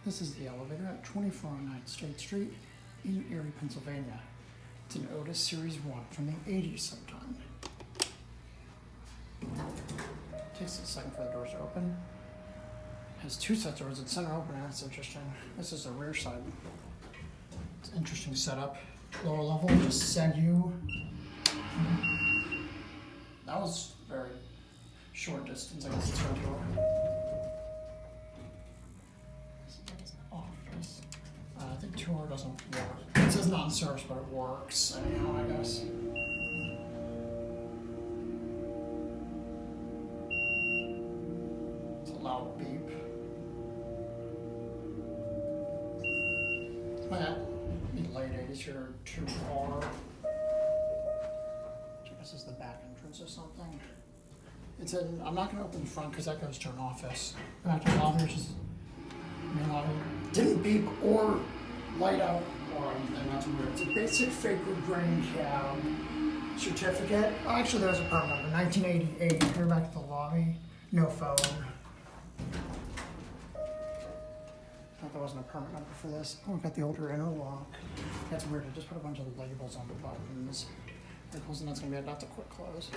This is the elevator at 2409 State Street in Erie, Pennsylvania. It's an Otis Series 1 from the 80s sometime. Takes a second for the doors to open. Has two set doors at center opening, that's interesting. This is the rear side. It's an interesting setup. Lower level, just Segu. That was very short distance, I guess it's front door. Office. I think tour doesn't work. It says not in service, but it works anyhow, I guess. It's a loud beep. It's my late 80s here, 2R. I guess is the back entrance or something. It's in, I'm not going to open the front because that goes to an office. Back to the lobby, which is main lobby. Didn't beep or light out or anything, that's weird. It's a basic fake wood grain cab certificate. Oh, actually, there's a permit number, 1988. Here back at the lobby, no phone. Thought there wasn't a permit number for this. Oh, we've got the older interlock. That's weird. I just put a bunch of labels on the buttons. And that's going to be not to quick close.